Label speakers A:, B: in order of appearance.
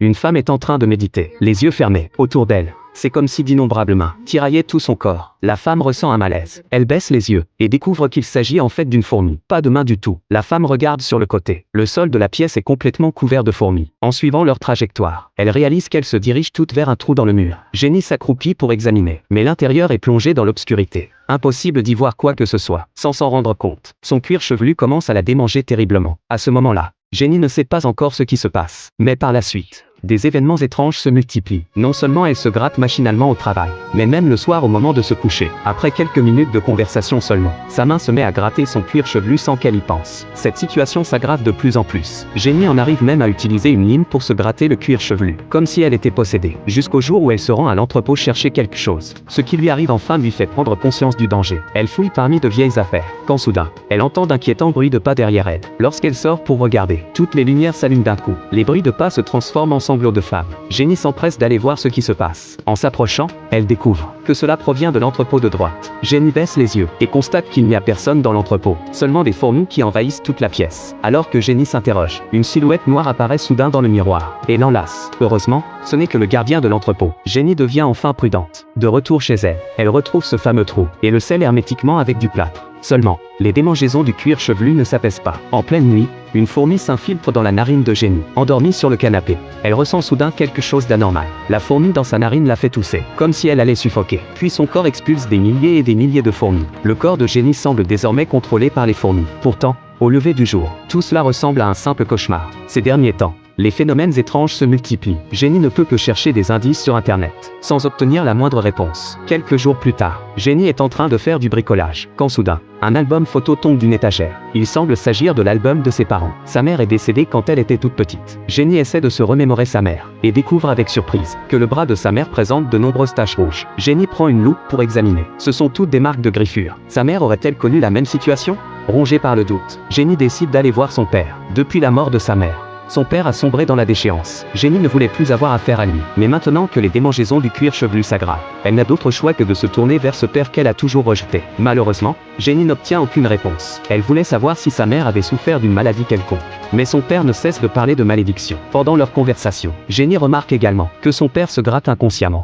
A: Une femme est en train de méditer, les yeux fermés, autour d'elle. C'est comme si d'innombrables mains tiraillaient tout son corps. La femme ressent un malaise. Elle baisse les yeux et découvre qu'il s'agit en fait d'une fourmi. Pas de main du tout. La femme regarde sur le côté. Le sol de la pièce est complètement couvert de fourmis. En suivant leur trajectoire, elle réalise qu'elles se dirigent toutes vers un trou dans le mur. Jenny s'accroupit pour examiner, mais l'intérieur est plongé dans l'obscurité. Impossible d'y voir quoi que ce soit, sans s'en rendre compte. Son cuir chevelu commence à la démanger terriblement. À ce moment-là, Jenny ne sait pas encore ce qui se passe. Mais par la suite, des événements étranges se multiplient. Non seulement elle se gratte machinalement au travail, mais même le soir au moment de se coucher. Après quelques minutes de conversation seulement, sa main se met à gratter son cuir chevelu sans qu'elle y pense. Cette situation s'aggrave de plus en plus. Jenny en arrive même à utiliser une lime pour se gratter le cuir chevelu, comme si elle était possédée. Jusqu'au jour où elle se rend à l'entrepôt chercher quelque chose. Ce qui lui arrive enfin lui fait prendre conscience du danger. Elle fouille parmi de vieilles affaires, quand soudain, elle entend d'inquiétants bruits de pas derrière elle. Lorsqu'elle sort pour regarder, toutes les lumières s'allument d'un coup. Les bruits de pas se transforment en sanglots de femme. Jenny s'empresse d'aller voir ce qui se passe. En s'approchant, elle découvre que cela provient de l'entrepôt de droite. Jenny baisse les yeux et constate qu'il n'y a personne dans l'entrepôt, seulement des fourmis qui envahissent toute la pièce. Alors que Jenny s'interroge, une silhouette noire apparaît soudain dans le miroir et l'enlace. Heureusement, ce n'est que le gardien de l'entrepôt. Jenny devient enfin prudente. De retour chez elle, elle retrouve ce fameux trou et le scelle hermétiquement avec du plâtre. Seulement, les démangeaisons du cuir chevelu ne s'apaisent pas. En pleine nuit, une fourmi s'infiltre dans la narine de Jenny. Endormie sur le canapé, elle ressent soudain quelque chose d'anormal. La fourmi dans sa narine la fait tousser, comme si elle allait suffoquer. Puis son corps expulse des milliers et des milliers de fourmis. Le corps de Jenny semble désormais contrôlé par les fourmis. Pourtant, au lever du jour, tout cela ressemble à un simple cauchemar. Ces derniers temps, les phénomènes étranges se multiplient. Jenny ne peut que chercher des indices sur Internet, sans obtenir la moindre réponse. Quelques jours plus tard, Jenny est en train de faire du bricolage, quand soudain, un album photo tombe d'une étagère. Il semble s'agir de l'album de ses parents. Sa mère est décédée quand elle était toute petite. Jenny essaie de se remémorer sa mère, et découvre avec surprise que le bras de sa mère présente de nombreuses taches rouges. Jenny prend une loupe pour examiner. Ce sont toutes des marques de griffures. Sa mère aurait-elle connu la même situation? Rongée par le doute, Jenny décide d'aller voir son père. Depuis la mort de sa mère, son père a sombré dans la déchéance. Jenny ne voulait plus avoir affaire à lui. Mais maintenant que les démangeaisons du cuir chevelu s'aggravent, elle n'a d'autre choix que de se tourner vers ce père qu'elle a toujours rejeté. Malheureusement, Jenny n'obtient aucune réponse. Elle voulait savoir si sa mère avait souffert d'une maladie quelconque. Mais son père ne cesse de parler de malédiction. Pendant leur conversation, Jenny remarque également que son père se gratte inconsciemment.